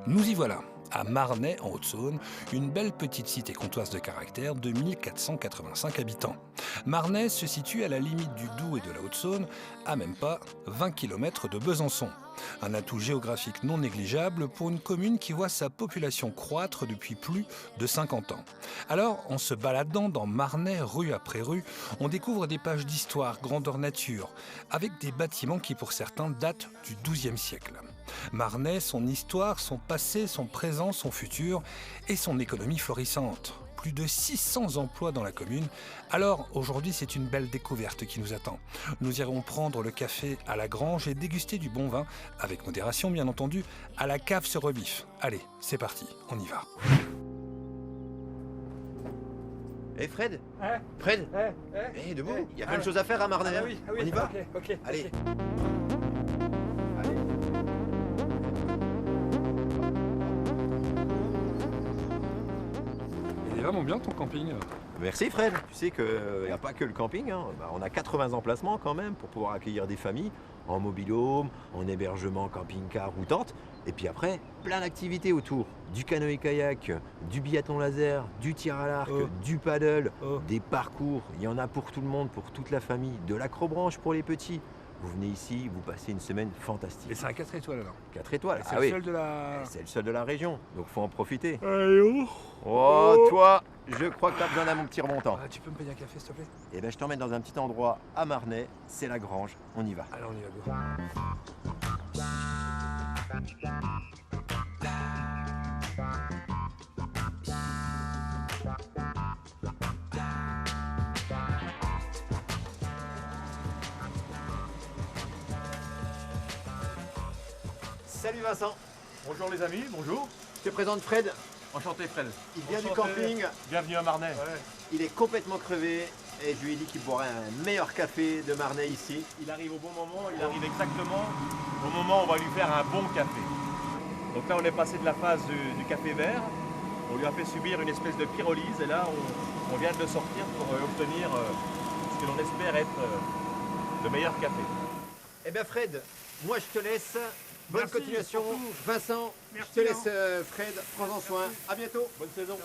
Nous y voilà, à Marnay en Haute-Saône, une belle petite cité comtoise de caractère de 1485 habitants. Marnay se situe à la limite du Doubs et de la Haute-Saône, à même pas 20 km de Besançon. Un atout géographique non négligeable pour une commune qui voit sa population croître depuis plus de 50 ans. Alors, en se baladant dans Marnay, rue après rue, on découvre des pages d'histoire grandeur nature, avec des bâtiments qui pour certains datent du XIIe siècle. Marnay, son histoire, son passé, son présent, son futur et son économie florissante. Plus de 600 emplois dans la commune. Alors, aujourd'hui, c'est une belle découverte qui nous attend. Nous irons prendre le café à la grange et déguster du bon vin, avec modération bien entendu, à la cave sur Rebif. Allez, c'est parti, on y va. Hé Fred Hein Fred Eh, debout, il y a plein de choses à faire à Marnay. Ah oui, On y va ok. Allez. Il est vraiment bien ton camping. Merci Fred. Tu sais qu'il n'y a pas que le camping, hein. On a 80 emplacements quand même pour pouvoir accueillir des familles en mobil-home, en hébergement camping-car ou tente. Et puis après, plein d'activités autour. Du canoë-kayak, du biathlon laser, du tir à l'arc, du paddle, des parcours. Il y en a pour tout le monde, pour toute la famille. De l'acrobranche pour les petits. Vous venez ici, vous passez une semaine fantastique. Et c'est un 4 étoiles alors. 4 étoiles, C'est le seul de la... C'est le seul de la région, donc faut en profiter. Allez, Oh, toi, je crois que t'as besoin d'un mon petit remontant. Tu peux me payer un café s'il te plaît? Eh ben, je t'emmène dans un petit endroit à Marnay, c'est la Grange, on y va. Allez, on y va, go. Salut Vincent, Bonjour les amis, bonjour. je te présente Fred. Enchanté Fred. Il vient du Enchanté. camping, Bienvenue à Marnay. il est complètement crevé et je lui ai dit qu'il boirait un meilleur café de Marnay ici. Il arrive au bon moment, il arrive exactement au moment où on va lui faire un bon café. Donc là on est passé de la phase du café vert, on lui a fait subir une espèce de pyrolyse et là on vient de le sortir pour obtenir ce que l'on espère être le meilleur café. Eh bien Fred, moi je te laisse. Bonne Merci, continuation. surtout. Vincent, Merci, je te laisse Fred, prends-en soin. À bientôt. Bonne saison.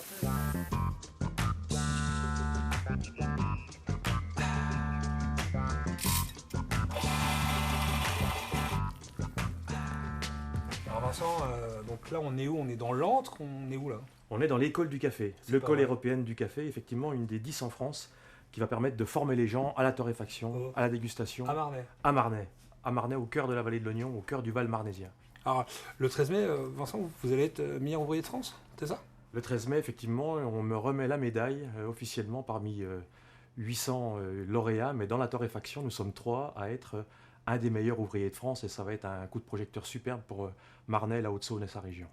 Alors Vincent, donc là on est où? On est dans l'antre? On est où là? On est dans l'école du café, C'est l'école pas vrai. européenne du café, effectivement une des 10 en France, qui va permettre de former les gens à la torréfaction, à la dégustation, À Marnay. à Marnay, au cœur de la vallée de l'Oignon, au cœur du Val marnésien. Alors le 13 mai, Vincent, vous allez être meilleur ouvrier de France, c'est ça? Le 13 mai, effectivement, on me remet la médaille officiellement parmi 800 lauréats, mais dans la torréfaction, nous sommes 3 à être un des meilleurs ouvriers de France et ça va être un coup de projecteur superbe pour Marnay, la Haute-Saône et sa région.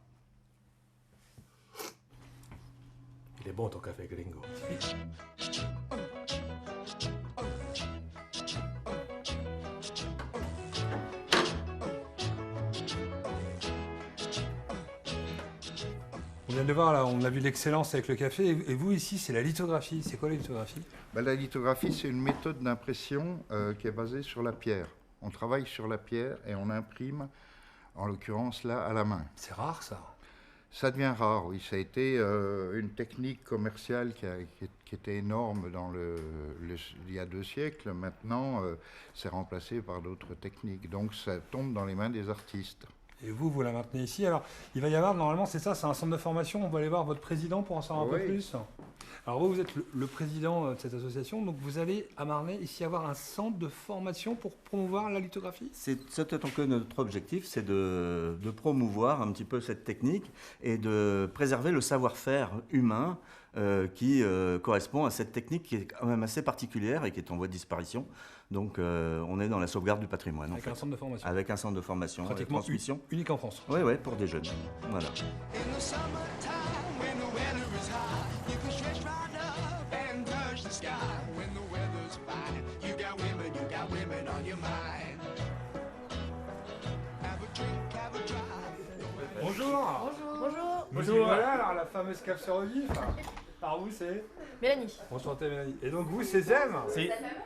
Il est bon ton café, gringo. On vient de le voir là, on a vu l'excellence avec le café. Et vous ici, c'est la lithographie. C'est quoi la lithographie? La lithographie, c'est une méthode d'impression qui est basée sur la pierre. On travaille sur la pierre et on imprime, en l'occurrence là, à la main. C'est rare ça. Ça devient rare, oui. Ça a été une technique commerciale qui était énorme il y a 2 siècles. Maintenant, c'est remplacé par d'autres techniques. Donc ça tombe dans les mains des artistes. Et vous la maintenez ici. Alors, il va y avoir, normalement, c'est ça, c'est un centre de formation. On va aller voir votre président pour en savoir un peu Oui. plus. Alors, vous êtes le président de cette association. Donc, vous allez à Marnay ici avoir un centre de formation pour promouvoir la lithographie? C'est donc notre objectif, c'est de promouvoir un petit peu cette technique et de préserver le savoir-faire humain qui correspond à cette technique qui est quand même assez particulière et qui est en voie de disparition. Donc on est dans la sauvegarde du patrimoine. Avec un centre de formation. Avec un centre de formation, Pratiquement transmission. unique en France. Oui, ouais, pour des jeunes. Voilà. Bonjour. Bonjour. Bonjour. Voilà, alors la fameuse cave sur Rebif. Alors vous, c'est Mélanie. Enchanté, Mélanie. Et donc vous, c'est Zem?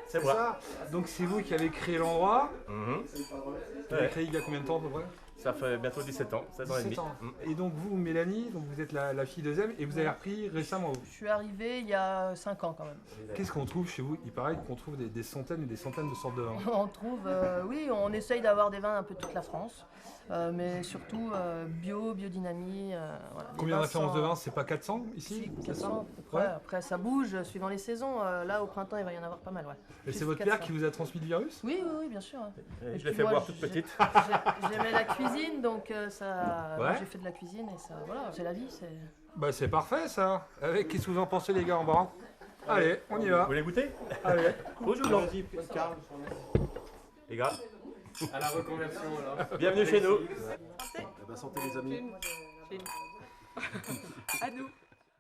C'est ça. Donc c'est vous qui avez créé l'endroit. Mhm. Vous l'avez créé il y a combien de temps à peu près? Ça fait bientôt 17 ans, 16 ans et demi. 17 ans. Et donc vous, Mélanie, donc vous êtes la fille deuxième et vous avez repris récemment. Je suis arrivée il y a 5 ans quand même. Qu'est-ce qu'on trouve chez vous? Il paraît qu'on trouve des centaines et des centaines de sortes de vins. On trouve, oui, on essaye d'avoir des vins un peu toute la France, mais surtout biodynamie. Voilà, Combien de références de vins? C'est pas 400 ici? Si, C'est ça 400 à peu près. Ouais. Après, ça bouge suivant les saisons. Là, au printemps, il va y en avoir pas mal. Ouais. Et c'est Jusqu'à votre père 400. qui vous a transmis le virus? Oui, oui, oui, bien sûr. Et Et je l'ai puis fait moi, boire toute petite. J'aimais la cuisine, donc ça, Ouais. moi, j'ai fait de la cuisine et ça, voilà, c'est la vie. Bah c'est parfait ça. Avec, qu'est-ce que vous en pensez les gars en bas? Allez, on y va. Vous voulez goûter? Allez. Bonjour. Les gars, À la reconversion là. bienvenue chez nous. Santé les amis. À nous.